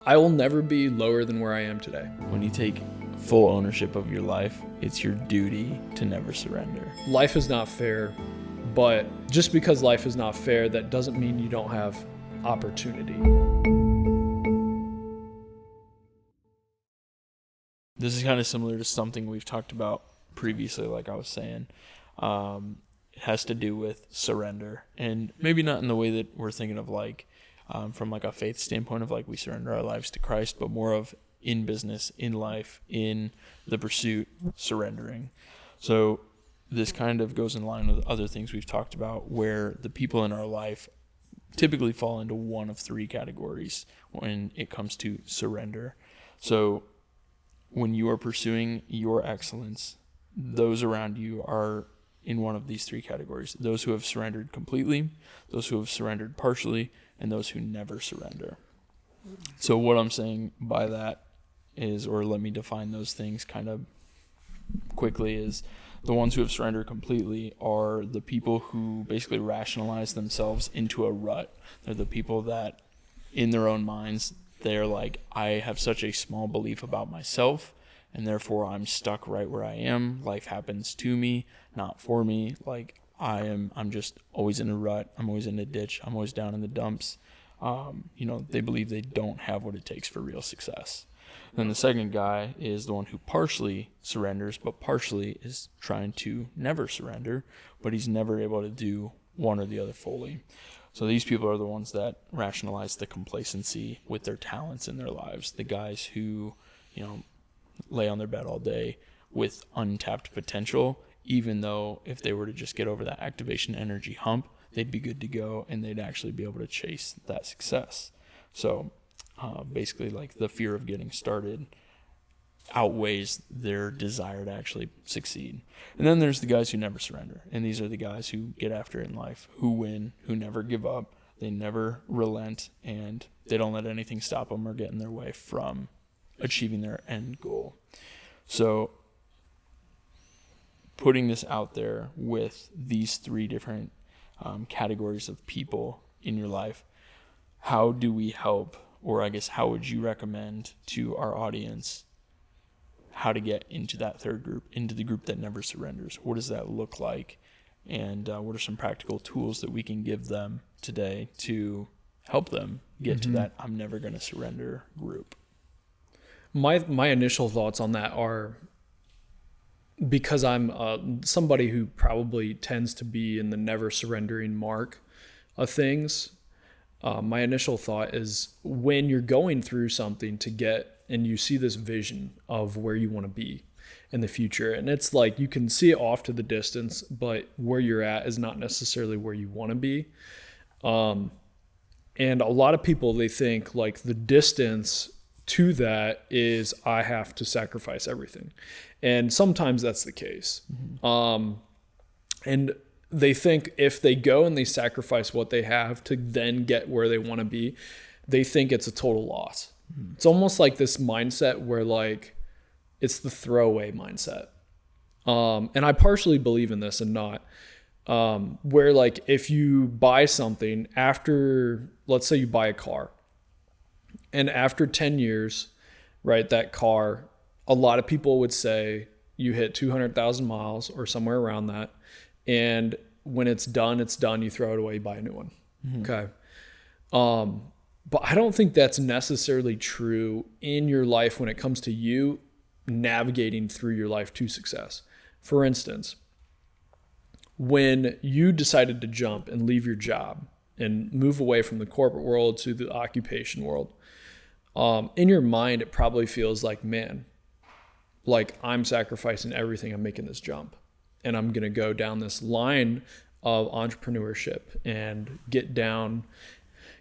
I will never be lower than where I am today. When you take full ownership of your life, it's your duty to never surrender. Life is not fair, but just because life is not fair, that doesn't mean you don't have opportunity. This is kind of similar to something we've talked about previously, like I was saying. It has to do with surrender, and maybe not in the way that we're thinking of, like from like a faith standpoint of like we surrender our lives to Christ, but more of in business, in life, in the pursuit, surrendering. So this kind of goes in line with other things we've talked about, where the people in our life typically fall into one of three categories when it comes to surrender. So when you are pursuing your excellence, those around you are in one of these three categories: those who have surrendered completely, those who have surrendered partially, and those who never surrender. So what I'm saying by that is, or let me define those things kind of quickly, is the ones who have surrendered completely are the people who basically rationalize themselves into a rut. They're the people that in their own minds, they're like, I have such a small belief about myself, and therefore I'm stuck right where I am. Life happens to me, not for me. Like I'm just always in a rut. I'm always in a ditch. I'm always down in the dumps. They believe they don't have what it takes for real success. Then the second guy is the one who partially surrenders, but partially is trying to never surrender, but he's never able to do one or the other fully. So these people are the ones that rationalize the complacency with their talents in their lives. The guys who, lay on their bed all day with untapped potential, even though if they were to just get over that activation energy hump, they'd be good to go and they'd actually be able to chase that success. So basically, like, the fear of getting started outweighs their desire to actually succeed. And then there's the guys who never surrender. And these are the guys who get after it in life, who win, who never give up. They never relent, and they don't let anything stop them or get in their way from achieving their end goal. So putting this out there with these three different categories of people in your life, how do we help, or I guess how would you recommend to our audience how to get into that third group, into the group that never surrenders? What does that look like? And what are some practical tools that we can give them today to help them get to that I'm never going to surrender group? My initial thoughts on that are, because I'm somebody who probably tends to be in the never surrendering mark of things, my initial thought is, when you're going through something and you see this vision of where you want to be in the future, and it's like you can see it off to the distance, but where you're at is not necessarily where you want to be. And a lot of people, they think like the distance to that is I have to sacrifice everything. And sometimes that's the case. And they think if they go and they sacrifice what they have to then get where they want to be, they think it's a total loss. It's almost like this mindset where, like, it's the throwaway mindset. And I partially believe in this and not. Where, like, if you buy something after, let's say you buy a car, and after 10 years, right, that car, a lot of people would say you hit 200,000 miles or somewhere around that. And when it's done, you throw it away, you buy a new one. Okay. But I don't think that's necessarily true in your life when it comes to you navigating through your life to success. For instance, when you decided to jump and leave your job and move away from the corporate world to the occupation world, in your mind, it probably feels like, man, like I'm sacrificing everything. I'm making this jump, and I'm going to go down this line of entrepreneurship and get down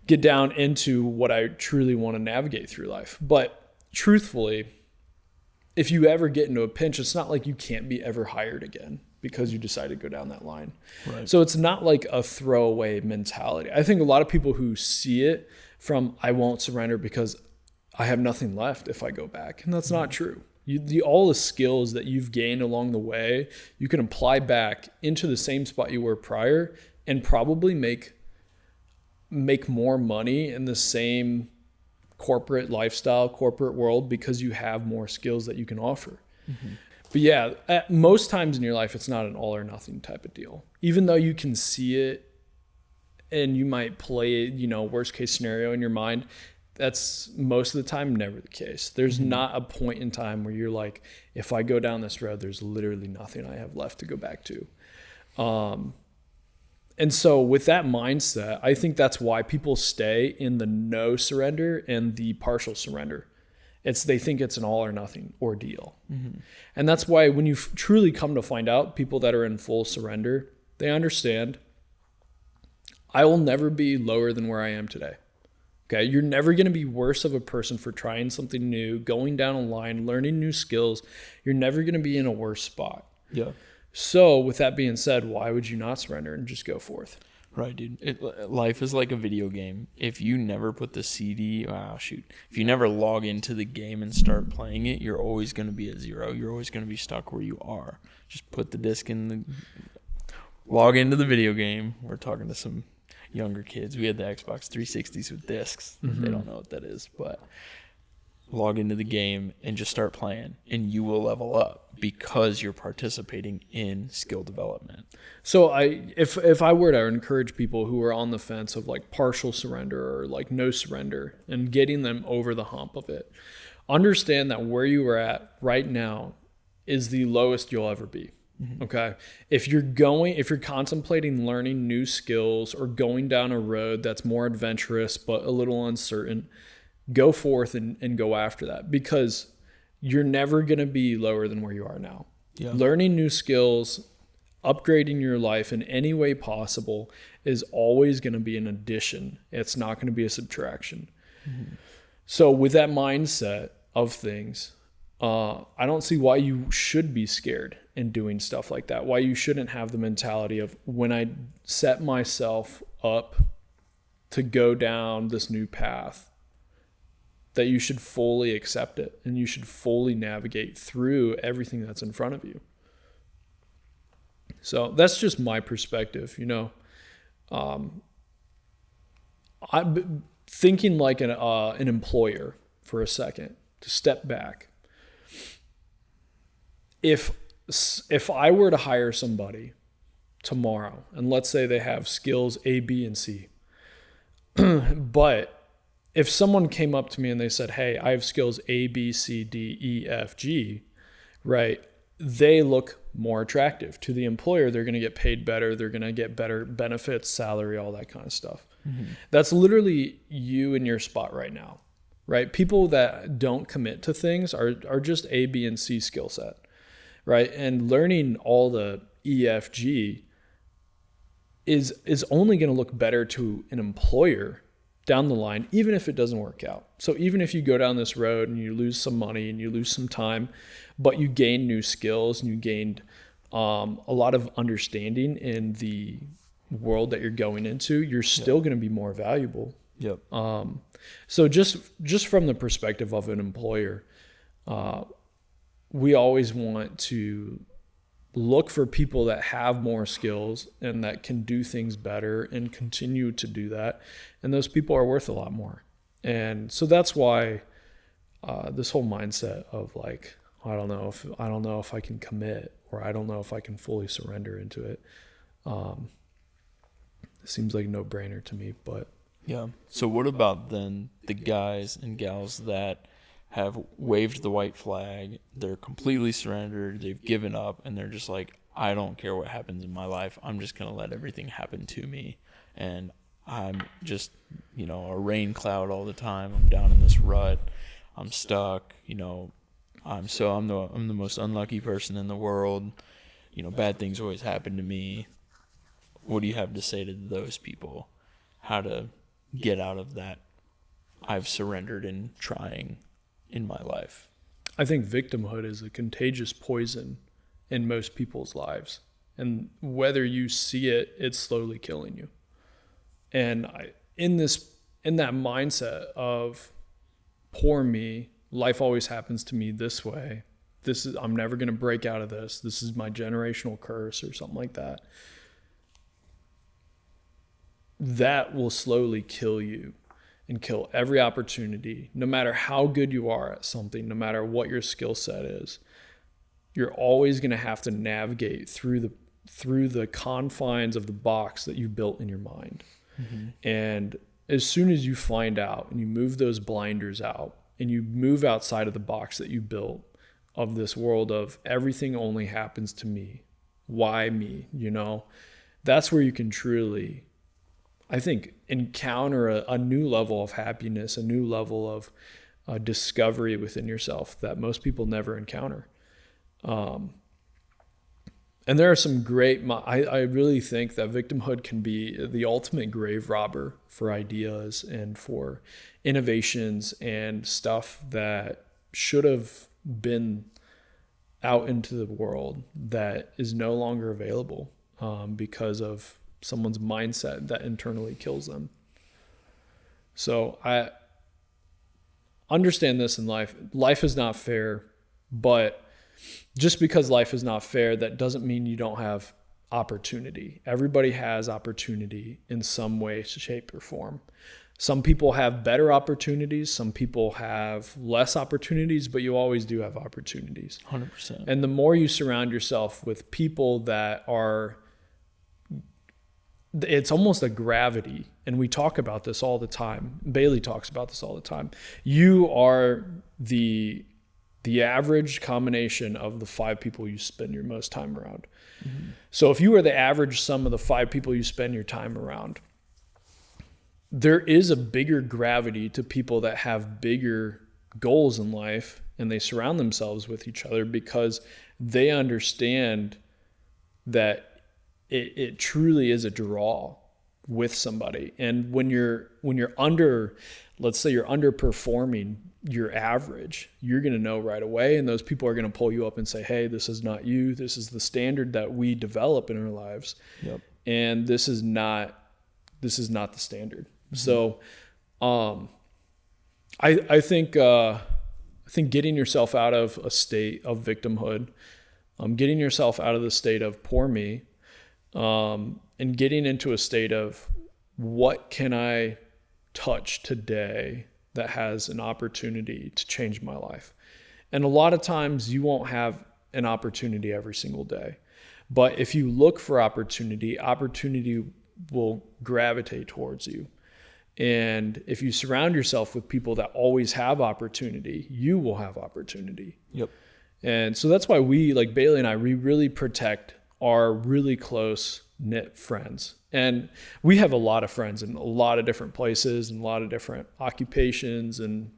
into what I truly want to navigate through life. But truthfully, if you ever get into a pinch, it's not like you can't be ever hired again because you decide to go down that line. Right. So it's not like a throwaway mentality. I think a lot of people who see it from, I won't surrender because I have nothing left if I go back. And that's not true. All the skills that you've gained along the way, you can apply back into the same spot you were prior and probably make more money in the same corporate lifestyle, corporate world, because you have more skills that you can offer. But yeah, at most times in your life, it's not an all or nothing type of deal. Even though you can see it and you might play, worst case scenario in your mind, that's most of the time never the case. There's not a point in time where you're like, if I go down this road, there's literally nothing I have left to go back to. And so with that mindset, I think that's why people stay in the no surrender and the partial surrender. They think it's an all or nothing ordeal. And that's why when you truly come to find out, people that are in full surrender, they understand, I will never be lower than where I am today. Okay, you're never going to be worse of a person for trying something new, going down a line, learning new skills. You're never going to be in a worse spot. Yeah. So with that being said, why would you not surrender and just go forth? Right, dude. Life is like a video game. If you never put the CD, if you never log into the game and start playing it, you're always going to be at zero. You're always going to be stuck where you are. Just put the disc log into the video game. We're talking to some younger kids. We had the Xbox 360s with discs. They don't know what that is, but log into the game and just start playing, and you will level up because you're participating in skill development. So if I were to encourage people who are on the fence of like partial surrender or like no surrender and getting them over the hump of it, understand that where you are at right now is the lowest you'll ever be. Okay. If you're contemplating learning new skills or going down a road that's more adventurous but a little uncertain, go forth and go after that, because you're never going to be lower than where you are now. Yeah. Learning new skills, upgrading your life in any way possible is always going to be an addition. It's not going to be a subtraction. So with that mindset of things, I don't see why you should be scared in doing stuff like that. Why you shouldn't have the mentality of, when I set myself up to go down this new path, that you should fully accept it and you should fully navigate through everything that's in front of you. So that's just my perspective, I'm thinking like an employer for a second, to step back. If I were to hire somebody tomorrow, and let's say they have skills A, B, and C, but if someone came up to me and they said, hey, I have skills A, B, C, D, E, F, G, right? They look more attractive to the employer. They're going to get paid better. They're going to get better benefits, salary, all that kind of stuff. That's literally you in your spot right now, right? People that don't commit to things are just A, B, and C skill set, right? And learning all the E, F, G is only going to look better to an employer down the line, even if it doesn't work out. So even if you go down this road and you lose some money and you lose some time, but you gain new skills and you gained a lot of understanding in the world that you're going into, you're still going to be more valuable. Yep. So just from the perspective of an employer, we always want to look for people that have more skills and that can do things better and continue to do that. And those people are worth a lot more. And so that's why this whole mindset of like, I don't know if I can commit, or I don't know if I can fully surrender into it. It seems like a no-brainer to me, but yeah. So what about then the guys and gals that have waved the white flag, they're completely surrendered, they've given up, and they're just like, I don't care what happens in my life, I'm just going to let everything happen to me, and I'm just, a rain cloud all the time, I'm down in this rut, I'm stuck, I'm the most unlucky person in the world, bad things always happen to me. What do you have to say to those people? How to get out of that I've surrendered in trying in my life? I think victimhood is a contagious poison in most people's lives. And whether you see it, it's slowly killing you. And in that mindset of poor me, life always happens to me this way. I'm never going to break out of this. This is my generational curse or something like that. That will slowly kill you. and kill every opportunity, no matter how good you are at something, no matter what your skill set is, you're always going to have to navigate through the confines of the box that you built in your mind. And as soon as you find out and you move those blinders out and you move outside of the box that you built of this world of everything only happens to me, why me, that's where you can truly, I think, encounter a new level of happiness, a new level of discovery within yourself that most people never encounter. And there are some great, I really think that victimhood can be the ultimate grave robber for ideas and for innovations and stuff that should have been out into the world that is no longer available because of someone's mindset that internally kills them. So I understand this in life. Life is not fair, but just because life is not fair, that doesn't mean you don't have opportunity. Everybody has opportunity in some way, shape, or form. Some people have better opportunities. Some people have less opportunities, but you always do have opportunities. 100%. And the more you surround yourself with people that are, it's almost a gravity. And we talk about this all the time. Bailey talks about this all the time. You are the average combination of the 5 people you spend your most time around. So if you are the average sum of the 5 people you spend your time around, there is a bigger gravity to people that have bigger goals in life and they surround themselves with each other because they understand that it truly is a draw with somebody. And when you're under, let's say you're underperforming your average, you're going to know right away. And those people are going to pull you up and say, hey, this is not you. This is the standard that we develop in our lives. Yep. And this is not the standard. So, I think getting yourself out of a state of victimhood, getting yourself out of the state of poor me, and getting into a state of what can I touch today that has an opportunity to change my life. And a lot of times you won't have an opportunity every single day. But if you look for opportunity will gravitate towards you. And if you surround yourself with people that always have opportunity, you will have opportunity. Yep. And so that's why we, like Bailey and I, we really protect our really close knit friends. And we have a lot of friends in a lot of different places and a lot of different occupations and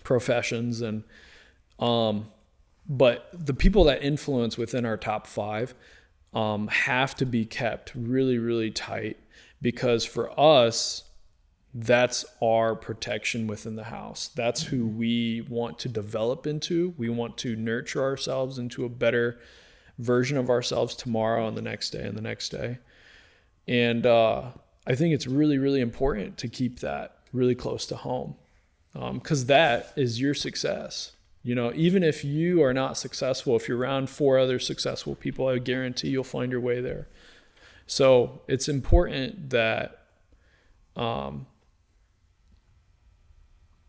professions. And, but the people that influence within our top 5, have to be kept really, really tight because for us, that's our protection within the house. That's who we want to develop into. We want to nurture ourselves into a better version of ourselves tomorrow and the next day and the next day. And I think it's really, really important to keep that really close to home because that is your success. Even if you are not successful, if you're around 4 other successful people, I guarantee you'll find your way there. So it's important that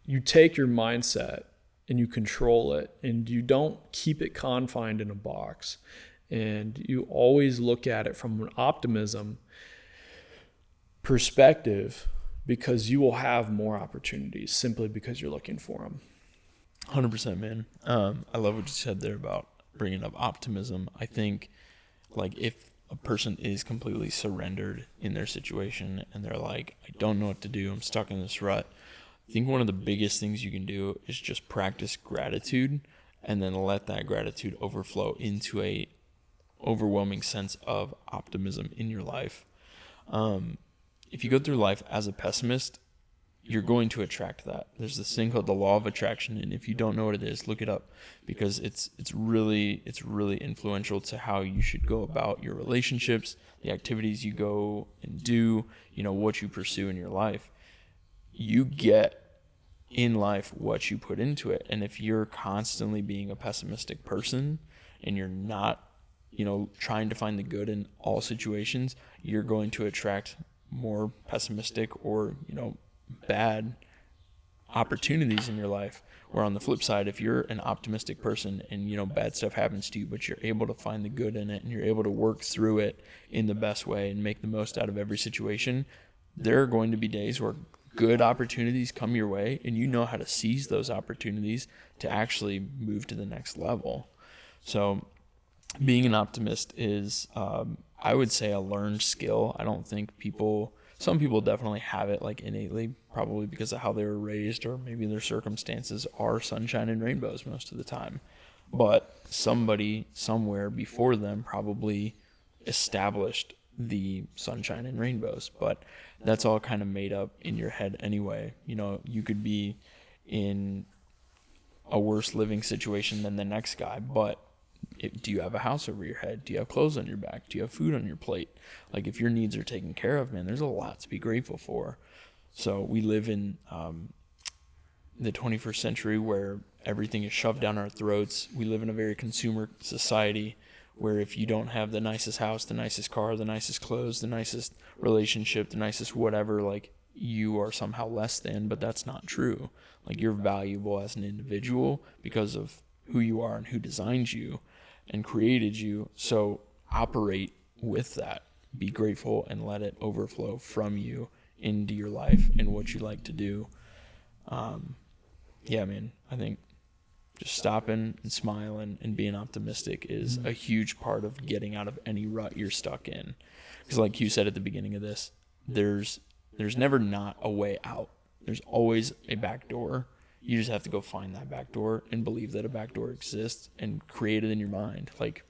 you take your mindset and you control it and you don't keep it confined in a box. And you always look at it from an optimism perspective because you will have more opportunities simply because you're looking for them. 100%, man. I love what you said there about bringing up optimism. I think if a person is completely surrendered in their situation and they're like, I don't know what to do, I'm stuck in this rut, I think one of the biggest things you can do is just practice gratitude and then let that gratitude overflow into a overwhelming sense of optimism in your life. If you go through life as a pessimist, you're going to attract that. There's this thing called the law of attraction, and if you don't know what it is, look it up because it's really influential to how you should go about your relationships, the activities you go and do, what you pursue in your life. You get in life what you put into it. And if you're constantly being a pessimistic person and you're not, trying to find the good in all situations, you're going to attract more pessimistic or, bad opportunities in your life. Where on the flip side, if you're an optimistic person and, you know, bad stuff happens to you, but you're able to find the good in it and you're able to work through it in the best way and make the most out of every situation, there are going to be days where good opportunities come your way and you know how to seize those opportunities to actually move to the next level. So being an optimist is, I would say, a learned skill. I don't think some people definitely have it like innately, probably because of how they were raised, or maybe their circumstances are sunshine and rainbows most of the time. But somebody somewhere before them probably established the sunshine and rainbows. But that's all kind of made up in your head anyway. You know, you could be in a worse living situation than the next guy, but do you have a house over your head? Do you have clothes on your back? Do you have food on your plate? Like, if your needs are taken care of, man, there's a lot to be grateful for. So we live in the 21st century where everything is shoved down our throats. We live in a very consumer society where if you don't have the nicest house, the nicest car, the nicest clothes, the nicest relationship, the nicest whatever, like, you are somehow less than, but that's not true. Like, you're valuable as an individual because of who you are and who designed you and created you. So operate with that. Be grateful and let it overflow from you into your life and what you like to do. Yeah, man, I think just stopping and smiling and being optimistic is a huge part of getting out of any rut you're stuck in. Because like you said at the beginning of this, there's never not a way out. There's always a back door. You just have to go find that back door and believe that a back door exists and create it in your mind. Like,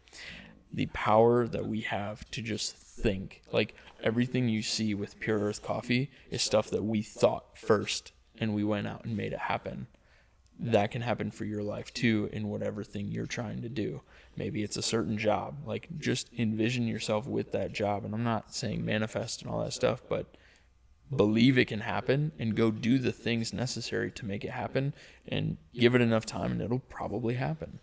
the power that we have to just think. Like, everything you see with Pure Earth Coffee is stuff that we thought first and we went out and made it happen. That can happen for your life too, in whatever thing you're trying to do. Maybe it's a certain job. Like, just envision yourself with that job. And I'm not saying manifest and all that stuff, but believe it can happen and go do the things necessary to make it happen, and give it enough time and it'll probably happen.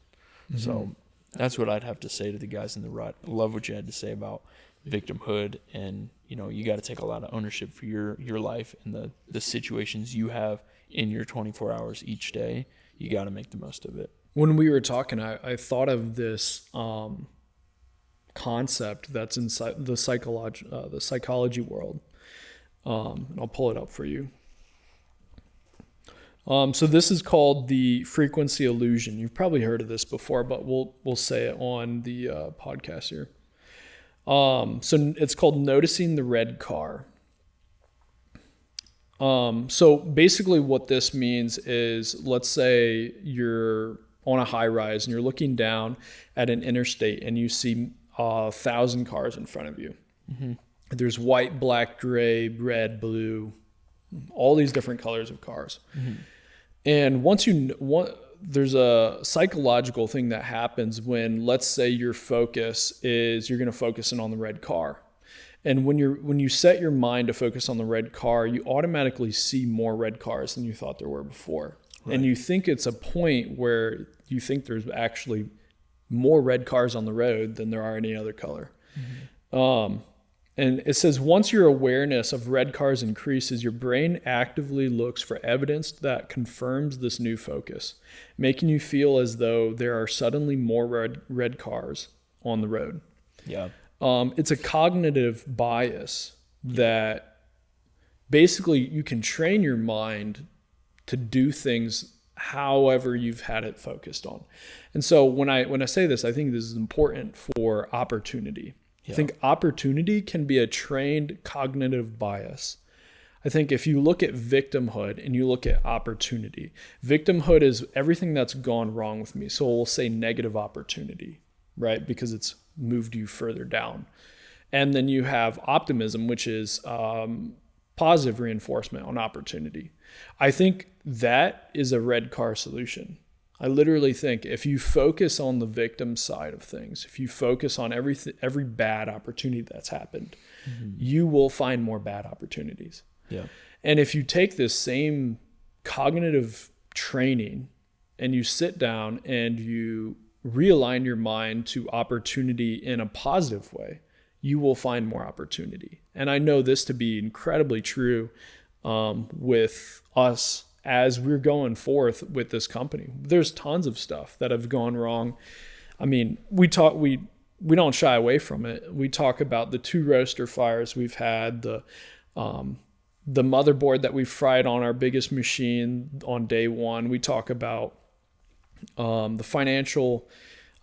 So that's what I'd have to say to the guys in the rut. I love what you had to say about victimhood, and, you know, you got to take a lot of ownership for your life and the situations you have in your 24 hours each day. You got to make the most of it. When we were talking, I thought of this concept that's inside the psychology world. And I'll pull it up for you. So this is called the frequency illusion. You've probably heard of this before, but we'll say it on the podcast here. So it's called noticing the red car. So basically what this means is, let's say you're on a high rise and you're looking down at an interstate and you see 1,000 cars in front of you. Mm-hmm. There's white, black, gray, red, blue, all these different colors of cars. Mm-hmm. And there's a psychological thing that happens when, let's say your focus is, you're going to focus in on the red car. And when you set your mind to focus on the red car, you automatically see more red cars than you thought there were before. Right. And you think it's a point where you think there's actually more red cars on the road than there are any other color. Mm-hmm. And it says, once your awareness of red cars increases, your brain actively looks for evidence that confirms this new focus, making you feel as though there are suddenly more red cars on the road. Yeah. It's a cognitive bias that basically you can train your mind to do things however you've had it focused on. And so when I say this, I think this is important for opportunity. Yeah. I think opportunity can be a trained cognitive bias. I think if you look at victimhood and you look at opportunity, victimhood is everything that's gone wrong with me. So we'll say negative opportunity, right? Because it's moved you further down. And then you have optimism, which is positive reinforcement on opportunity. I think that is a red car solution. I literally think if you focus on the victim side of things, if you focus on every bad opportunity that's happened, mm-hmm. you will find more bad opportunities. Yeah. And if you take this same cognitive training and you sit down and you realign your mind to opportunity in a positive way, you will find more opportunity. And I know this to be incredibly true with us as we're going forth with this company. There's tons of stuff that have gone wrong. I mean, we don't shy away from it. We talk about the 2 roaster fires we've had, the motherboard that we fried on our biggest machine on day 1. We talk about the financial,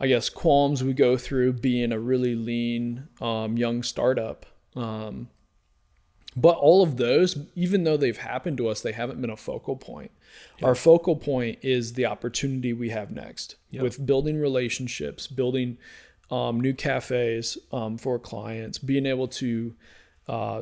I guess, qualms we go through being a really lean young startup. But all of those, even though they've happened to us, they haven't been a focal point. Yeah. Our focal point is the opportunity we have next with building relationships, building new cafes for clients, being able to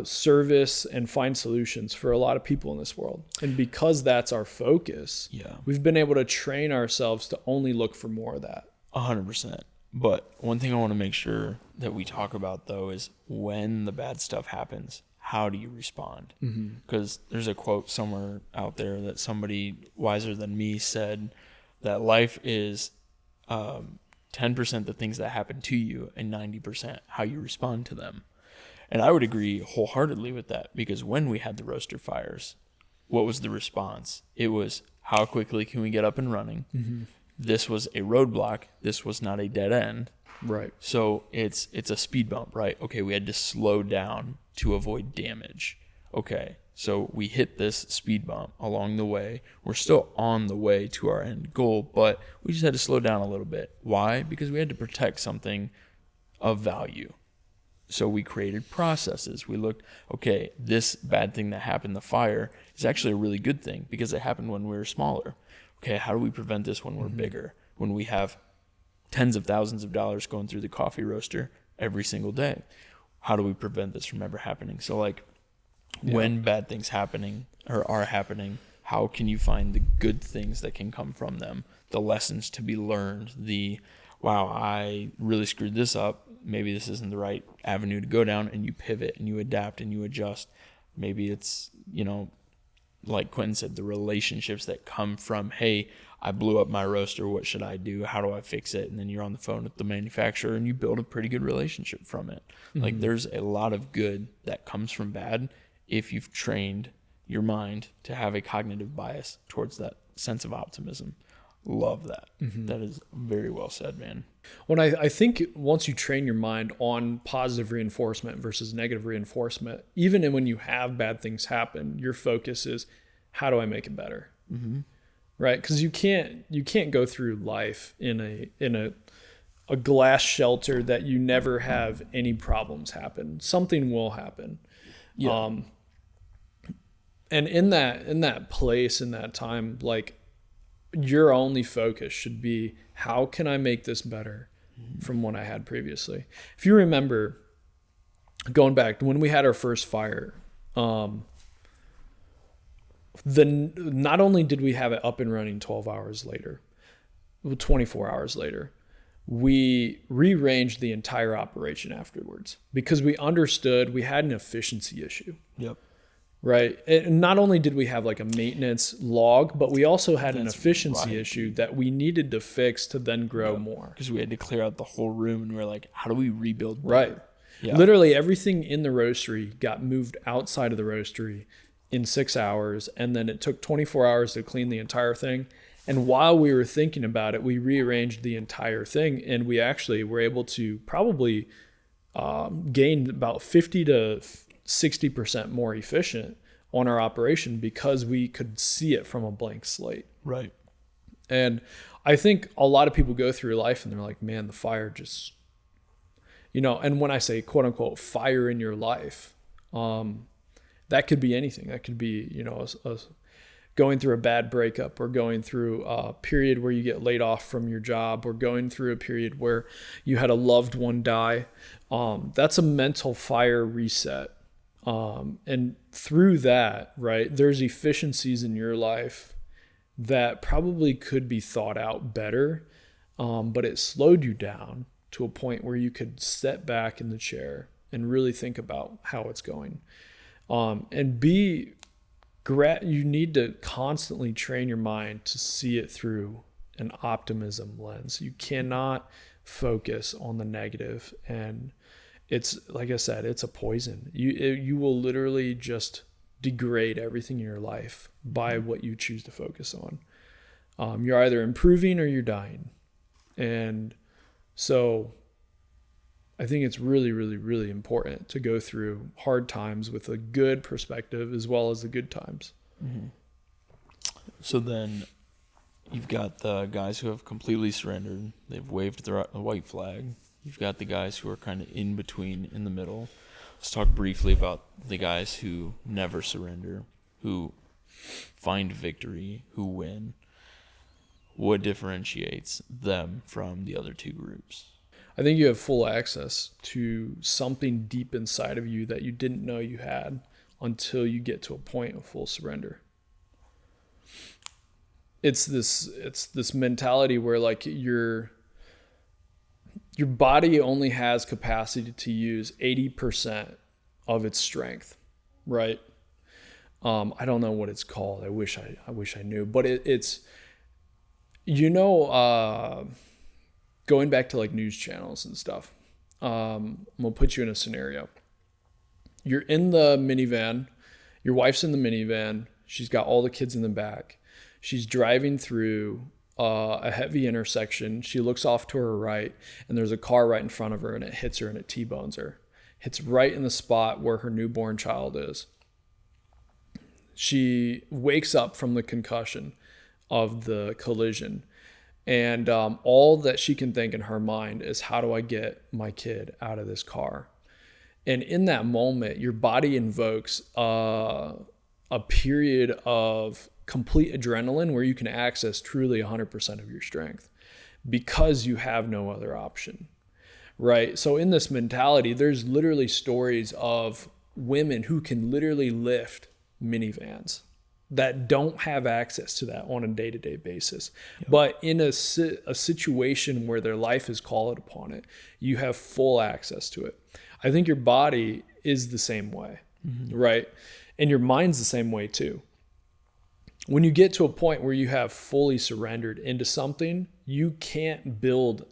service and find solutions for a lot of people in this world. And because that's our focus, we've been able to train ourselves to only look for more of that. 100%. But one thing I want to make sure that we talk about, though, is when the bad stuff happens, how do you respond? Because there's a quote somewhere out there that somebody wiser than me said that life is 10% the things that happen to you and 90% how you respond to them. And I would agree wholeheartedly with that, because when we had the roaster fires, what was the response? It was, how quickly can we get up and running? This was a roadblock. This was not a dead end. Right. So it's a speed bump, right? Okay, we had to slow down to avoid damage. Okay, so we hit this speed bump along the way. We're still on the way to our end goal, but we just had to slow down a little bit. Why? Because we had to protect something of value. So we created processes. We looked, okay, this bad thing that happened, the fire, is actually a really good thing because it happened when we were smaller. Okay, how do we prevent this when we're bigger? When we have tens of thousands of dollars going through the coffee roaster every single day? How do we prevent this from ever happening? So like when bad things are happening, how can you find the good things that can come from them? The lessons to be learned, wow, I really screwed this up. Maybe this isn't the right avenue to go down, and you pivot and you adapt and you adjust. Maybe it's, like Quentin said, the relationships that come from, hey, I blew up my roaster. What should I do? How do I fix it? And then you're on the phone with the manufacturer and you build a pretty good relationship from it. Like there's a lot of good that comes from bad if you've trained your mind to have a cognitive bias towards that sense of optimism. Love that. That is very well said, man. When I think once you train your mind on positive reinforcement versus negative reinforcement, even when you have bad things happen, your focus is, how do I make it better? Right? Because you can't go through life in a glass shelter that you never have any problems happen. Something will happen. And in that place, in that time, like, your only focus should be, how can I make this better from what I had previously? If you remember, going back to when we had our first fire, not only did we have it up and running 24 hours later, we rearranged the entire operation afterwards because we understood we had an efficiency issue. Yep. Right. And not only did we have like a maintenance log, but we also had an efficiency issue that we needed to fix to then grow more. Because we had to clear out the whole room and we were like, how do we rebuild better? Right. Yeah. Literally everything in the roastery got moved outside of the roastery in 6 hours. And then it took 24 hours to clean the entire thing. And while we were thinking about it, we rearranged the entire thing. And we actually were able to probably gain about 50 to 60% more efficient on our operation because we could see it from a blank slate. Right. And I think a lot of people go through life and they're like, man, the fire just, and when I say quote unquote fire in your life, that could be anything. That could be, going through a bad breakup, or going through a period where you get laid off from your job, or going through a period where you had a loved one die. That's a mental fire reset. And through that, right, there's efficiencies in your life that probably could be thought out better, but it slowed you down to a point where you could sit back in the chair and really think about how it's going. And you need to constantly train your mind to see it through an optimism lens. You cannot focus on the negative, and it's, like I said, it's a poison. You will literally just degrade everything in your life by what you choose to focus on. You're either improving or you're dying. And so I think it's really, really, really important to go through hard times with a good perspective as well as the good times. Mm-hmm. So then you've got the guys who have completely surrendered. They've waved the white flag. You've got the guys who are kind of in between, in the middle. Let's talk briefly about the guys who never surrender, who find victory, who win. What differentiates them from the other two groups? I think you have full access to something deep inside of you that you didn't know you had until you get to a point of full surrender. It's this mentality where like your body only has capacity to use 80% of its strength, right? I don't know what it's called. I wish I knew, but it's going back to like news channels and stuff. I'm gonna put you in a scenario. You're in the minivan. Your wife's in the minivan. She's got all the kids in the back. She's driving through a heavy intersection. She looks off to her right, and there's a car right in front of her, and it hits her and it T-bones her. Hits right in the spot where her newborn child is. She wakes up from the concussion of the collision, and all that she can think in her mind is, how do I get my kid out of this car? And in that moment, your body invokes a period of complete adrenaline where you can access truly 100% of your strength because you have no other option, right? So in this mentality, there's literally stories of women who can literally lift minivans that don't have access to that on a day-to-day basis. Yep. But in a situation where their life is called upon it, you have full access to it. I think your body is the same way, right? And your mind's the same way too. When you get to a point where you have fully surrendered into something, you can't build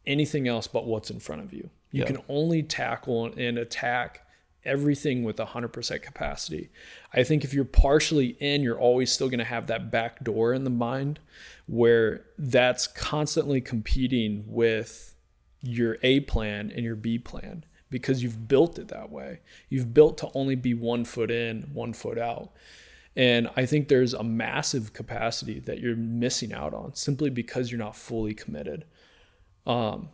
anything else but what's in front of you. You can only tackle and attack everything with 100% capacity. I think if you're partially in, you're always still going to have that back door in the mind where that's constantly competing with your A plan and your B plan because you've built it that way. You've built to only be 1 foot in, 1 foot out. And I think there's a massive capacity that you're missing out on simply because you're not fully committed. And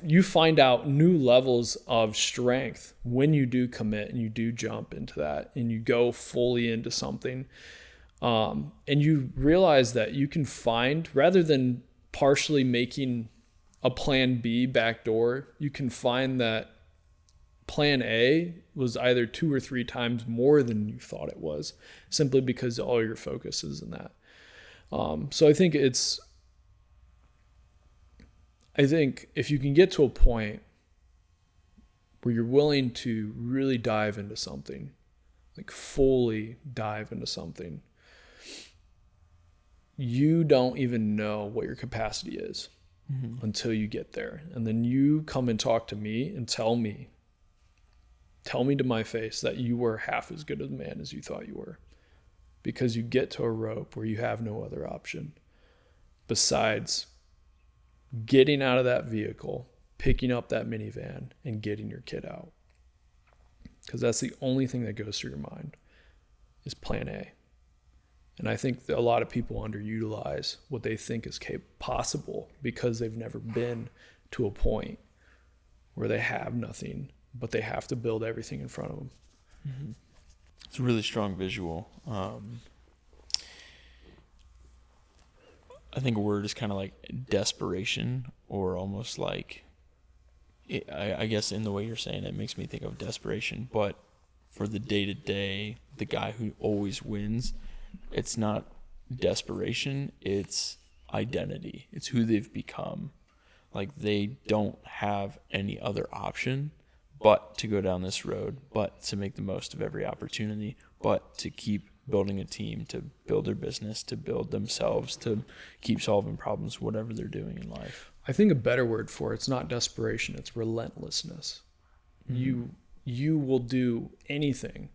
you find out new levels of strength when you do commit and you do jump into that and you go fully into something. And you realize that you can find, rather than partially making a plan B backdoor, you can find that plan A was either 2 or 3 times more than you thought it was, simply because all your focus is in that. So I think if you can get to a point where you're willing to really dive into something, like fully dive into something, you don't even know what your capacity is until you get there. And then you come and talk to me and tell me to my face that you were half as good a man as you thought you were, because you get to a rope where you have no other option besides getting out of that vehicle, picking up that minivan, and getting your kid out. Because that's the only thing that goes through your mind is plan A. And I think that a lot of people underutilize what they think is possible because they've never been to a point where they have nothing, but they have to build everything in front of them. Mm-hmm. It's a really strong visual. I think a word is kind of like desperation, or almost like, I guess in the way you're saying it makes me think of desperation. But for the day-to-day, the guy who always wins, it's not desperation, it's identity. It's who they've become. Like they don't have any other option but to go down this road, but to make the most of every opportunity, but to keep building a team, to build their business, to build themselves, to keep solving problems, whatever they're doing in life. I think a better word for it's not desperation, it's relentlessness. You will do anything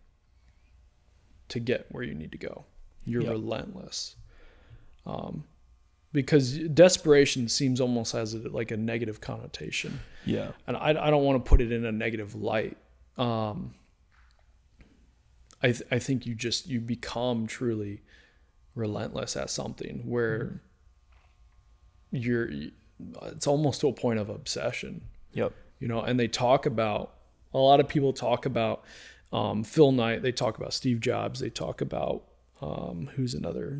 to get where you need to go. You're Yep. relentless. Because desperation seems almost as like a negative connotation. Yeah. And I don't want to put it in a negative light. I think you become truly relentless at something where it's almost to a point of obsession. Yep. You know, and a lot of people talk about Phil Knight, they talk about Steve Jobs, they talk about who's another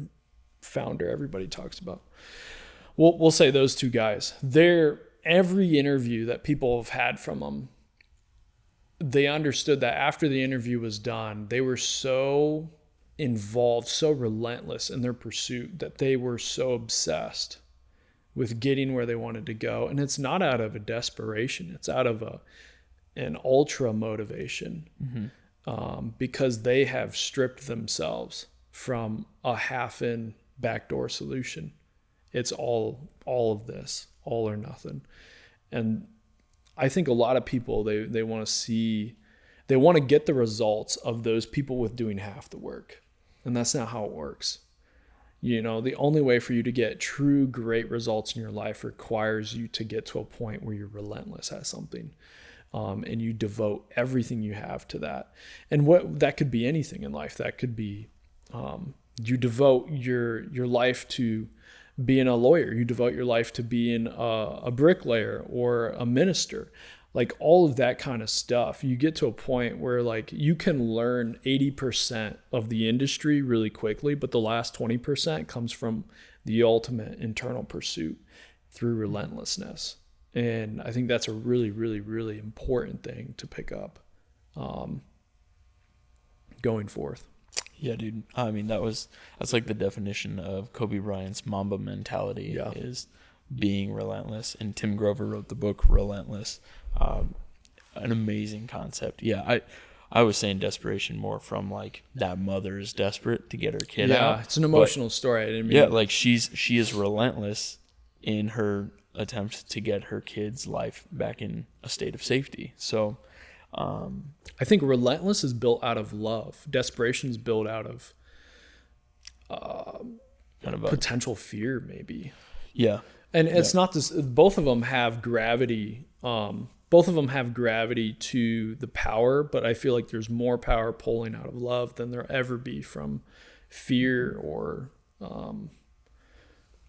founder everybody talks about. We'll say those two guys. Every interview that people have had from them, they understood that after the interview was done, they were so involved, so relentless in their pursuit that they were so obsessed with getting where they wanted to go. And it's not out of a desperation. It's out of an ultra motivation, because they have stripped themselves from a half-in backdoor solution. It's all of this, all or nothing. And I think a lot of people, they want to get the results of those people with doing half the work. And that's not how it works. You know, the only way for you to get true great results in your life requires you to get to a point where you're relentless at something. And you devote everything you have to that. And that could be anything in life. That could be, you devote your life to being a lawyer. You devote your life to being a bricklayer or a minister. Like all of that kind of stuff. You get to a point where like you can learn 80% of the industry really quickly, but the last 20% comes from the ultimate internal pursuit through relentlessness. And I think that's a really, really, really important thing to pick up going forth. Yeah, dude. I mean, that's like the definition of Kobe Bryant's Mamba mentality, is being relentless. And Tim Grover wrote the book Relentless. An amazing concept. Yeah, I was saying desperation more from like that mother is desperate to get her kid out. Yeah, it's an emotional story. I didn't mean like she is relentless in her attempt to get her kid's life back in a state of safety. So I think relentless is built out of love. Desperation is built out of kind of potential fear, maybe. Yeah. And it's not this, both of them have gravity. Both of them have gravity to the power, but I feel like there's more power pulling out of love than there ever be from fear or,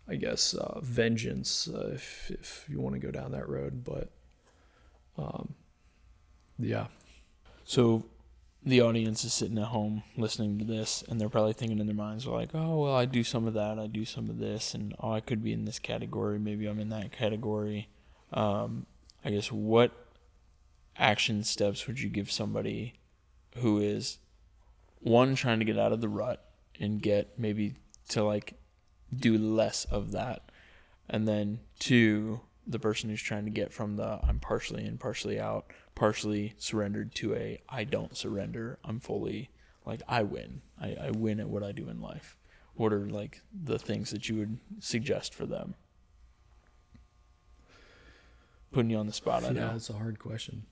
I guess, vengeance, if you want to go down that road. But, yeah. So the audience is sitting at home listening to this, and they're probably thinking in their minds, like, oh, well, I do some of that, I do some of this, and I could be in this category, maybe I'm in that category. I guess what action steps would you give somebody who is, one, trying to get out of the rut and get maybe to like do less of that, and then two, the person who's trying to get from the I'm partially in, partially out, partially surrendered to a I don't surrender, I'm fully like I win. I win at what I do in life. What are like the things that you would suggest for them? Putting you on the spot, I know. Yeah, it's a hard question.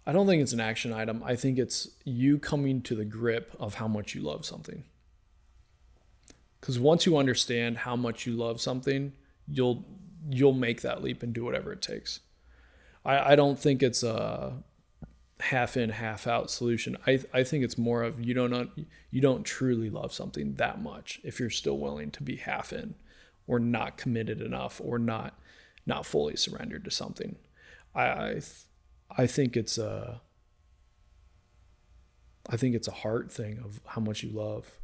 I don't think it's an action item. I think it's you coming to the grip of how much you love something. Because once you understand how much you love something, you'll make that leap and do whatever it takes. I don't think it's a half in, half out solution. I think it's more of you don't truly love something that much if you're still willing to be half in or not committed enough or not fully surrendered to something. I think it's a heart thing of how much you love.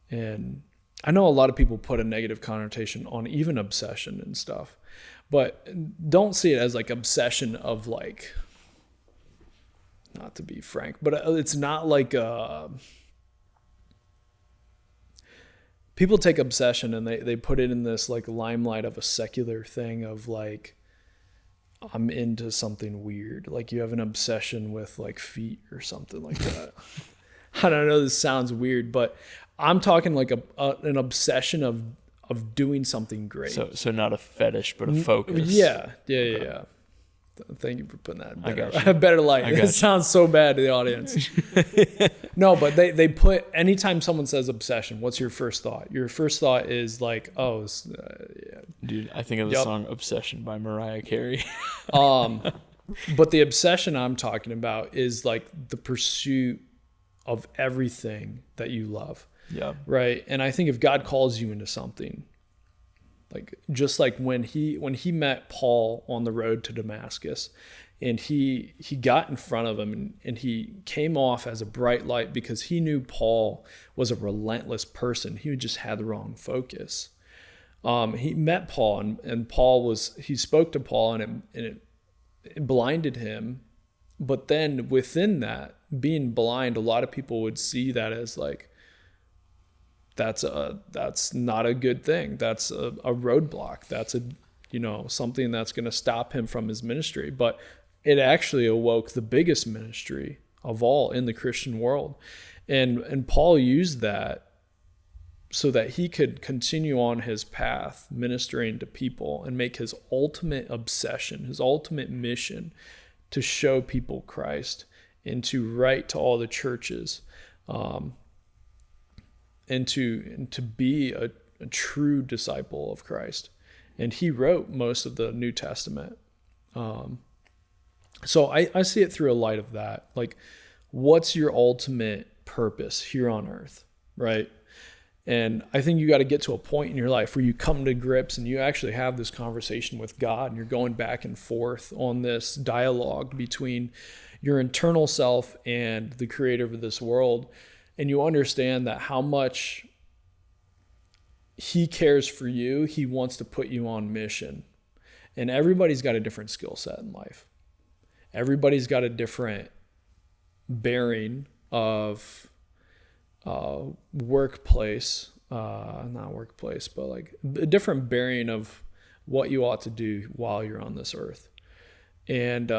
And I know a lot of people put a negative connotation on even obsession and stuff, but don't see it as like obsession of like, not to be frank, but it's not like people take obsession and they put it in this like limelight of a secular thing of like, I'm into something weird. Like you have an obsession with like feet or something like that. I don't know, this sounds weird, but I'm talking like an obsession of doing something great. So not a fetish, but a focus. Yeah. Thank you for putting that in I got better, better light. got It sounds so bad to the audience. No, but they put, anytime someone says obsession, what's your first thought? Your first thought is like, oh, yeah. Dude, I think of the song Obsession by Mariah Carey. But the obsession I'm talking about is like the pursuit of everything that you love. Yeah. Right. And I think if God calls you into something, like just like when he met Paul on the road to Damascus, and he got in front of him and he came off as a bright light because he knew Paul was a relentless person. He just had the wrong focus. He met Paul and he spoke to Paul and it blinded him. But then within that, being blind, a lot of people would see that as like, that's not a good thing. That's a roadblock. That's something that's going to stop him from his ministry. But it actually awoke the biggest ministry of all in the Christian world. And Paul used that so that he could continue on his path, ministering to people, and make his ultimate obsession, his ultimate mission to show people Christ and to write to all the churches, and to be a true disciple of Christ. And he wrote most of the New Testament. So I see it through a light of that. Like, what's your ultimate purpose here on earth, right? And I think you got to get to a point in your life where you come to grips and you actually have this conversation with God, and you're going back and forth on this dialogue between your internal self and the creator of this world. And you understand that how much he cares for you, he wants to put you on mission. And everybody's got a different skill set in life. Everybody's got a different bearing of workplace, not workplace, but like a different bearing of what you ought to do while you're on this earth. And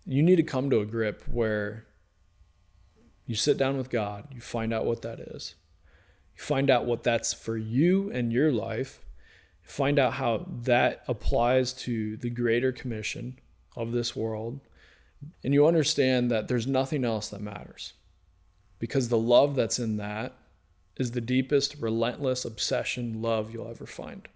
you need to come to a grip where you sit down with God, you find out what that is. You find out what that's for you and your life. You find out how that applies to the greater commission of this world. And you understand that there's nothing else that matters, because the love that's in that is the deepest, relentless obsession love you'll ever find.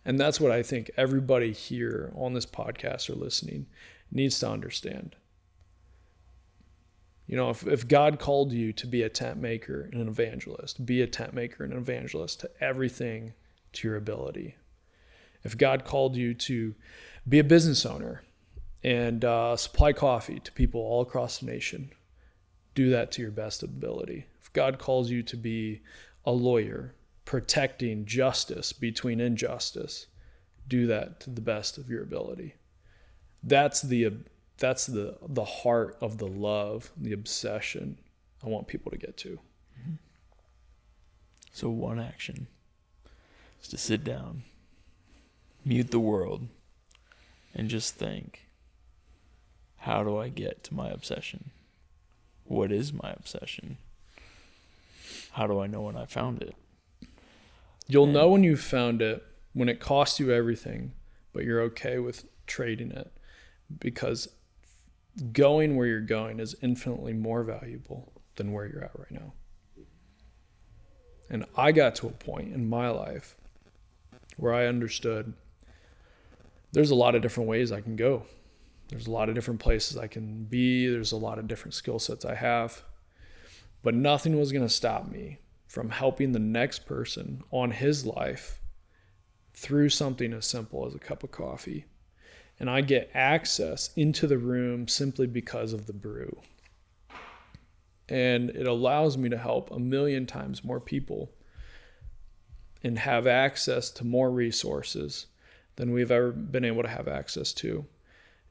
And that's what I think everybody here on this podcast or listening needs to understand. You know, if God called you to be a tent maker and an evangelist, be a tent maker and an evangelist to everything to your ability. If God called you to be a business owner and supply coffee to people all across the nation, do that to your best ability. If God calls you to be a lawyer, protecting justice between injustice, do that to the best of your ability. That's the heart of the love, the obsession I want people to get to. So one action is to sit down, mute the world, and just think, how do I get to my obsession? What is my obsession? How do I know when I found it? You'll know when you found it, when it costs you everything, but you're okay with trading it, because going where you're going is infinitely more valuable than where you're at right now. And I got to a point in my life where I understood there's a lot of different ways I can go. There's a lot of different places I can be. There's a lot of different skill sets I have. But nothing was going to stop me from helping the next person on his life through something as simple as a cup of coffee. And I get access into the room simply because of the brew. And it allows me to help 1,000,000 times more people and have access to more resources than we've ever been able to have access to,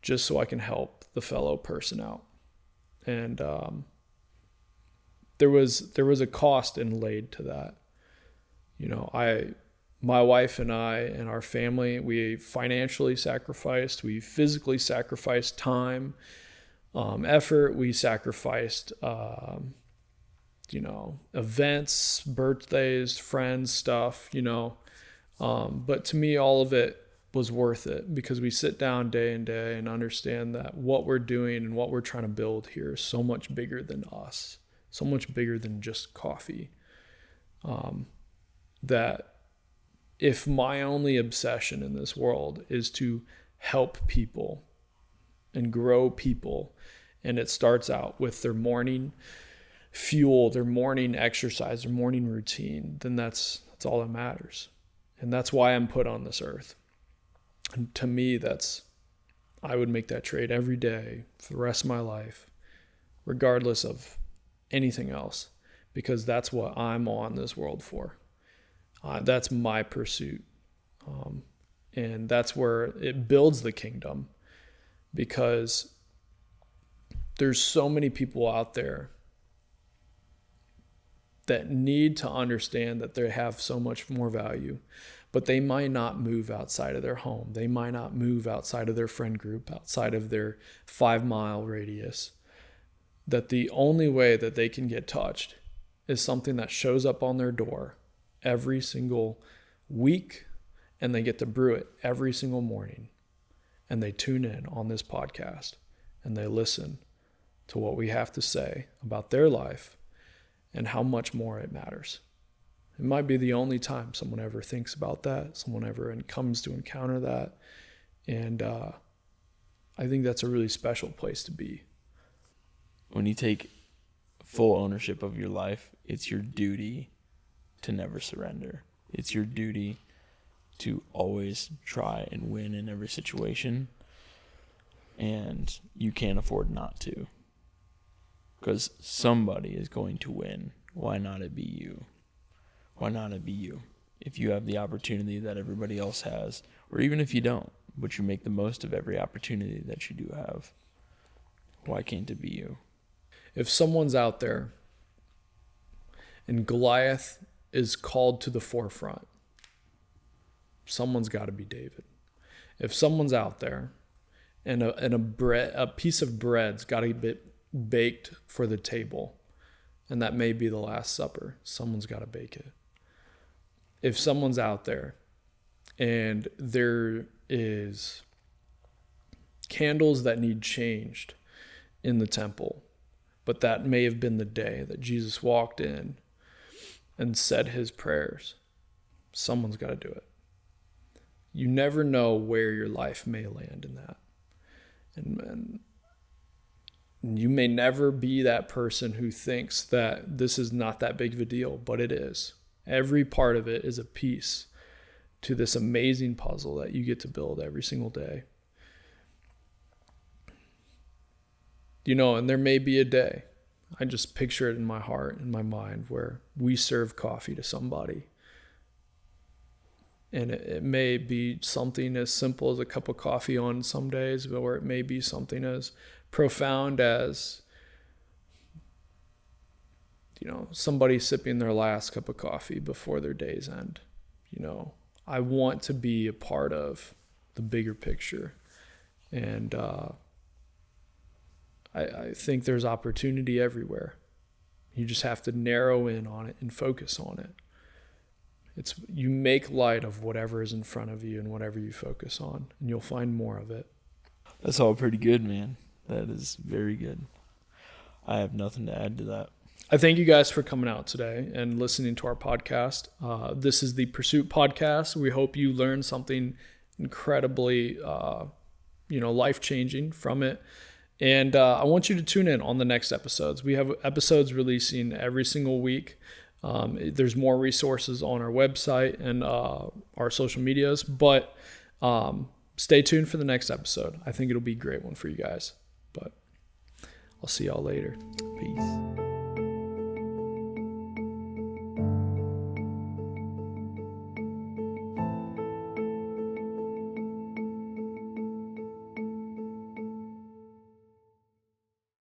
just so I can help the fellow person out. And there was a cost inlaid to that. You know, my wife and I and our family, we financially sacrificed, we physically sacrificed time, effort, we sacrificed, events, birthdays, friends, stuff, but to me, all of it was worth it, because we sit down day and day and understand that what we're doing and what we're trying to build here is so much bigger than us, so much bigger than just coffee. That if my only obsession in this world is to help people and grow people, and it starts out with their morning fuel, their morning exercise, their morning routine, then that's all that matters. And that's why I'm put on this earth. And to me, I would make that trade every day for the rest of my life, regardless of anything else, because that's what I'm on this world for. That's my pursuit. And that's where it builds the kingdom, because there's so many people out there that need to understand that they have so much more value, but they might not move outside of their home. They might not move outside of their friend group, outside of their 5-mile radius. That the only way that they can get touched is something that shows up on their door every single week, and they get to brew it every single morning. And they tune in on this podcast and they listen to what we have to say about their life and how much more it matters. It might be the only time someone ever thinks about that, someone ever comes to encounter that. And I think that's a really special place to be. When you take full ownership of your life, it's your duty to never surrender. It's your duty to always try and win in every situation. And you can't afford not to. Because somebody is going to win. Why not it be you? Why not it be you? If you have the opportunity that everybody else has, or even if you don't, but you make the most of every opportunity that you do have, why can't it be you? If someone's out there and Goliath is called to the forefront, someone's got to be David. If someone's out there and a piece of bread's got to be baked for the table, and that may be the Last Supper, someone's got to bake it. If someone's out there and there is candles that need changed in the temple, but that may have been the day that Jesus walked in and said his prayers, someone's got to do it. You never know where your life may land in that. And you may never be that person who thinks that this is not that big of a deal, but it is. Every part of it is a piece to this amazing puzzle that you get to build every single day. You know, and there may be a day, I just picture it in my heart, in my mind, where we serve coffee to somebody. And it may be something as simple as a cup of coffee on some days, or it may be something as profound as, you know, somebody sipping their last cup of coffee before their day's end. You know, I want to be a part of the bigger picture. And I think there's opportunity everywhere. You just have to narrow in on it and focus on it. You make light of whatever is in front of you and whatever you focus on, and you'll find more of it. That's all pretty good, man. That is very good. I have nothing to add to that. I thank you guys for coming out today and listening to our podcast. This is the Pursuit Podcast. We hope you learned something incredibly, life-changing from it. And I want you to tune in on the next episodes. We have episodes releasing every single week. There's more resources on our website and our social medias, but stay tuned for the next episode. I think it'll be a great one for you guys, but I'll see y'all later. Peace.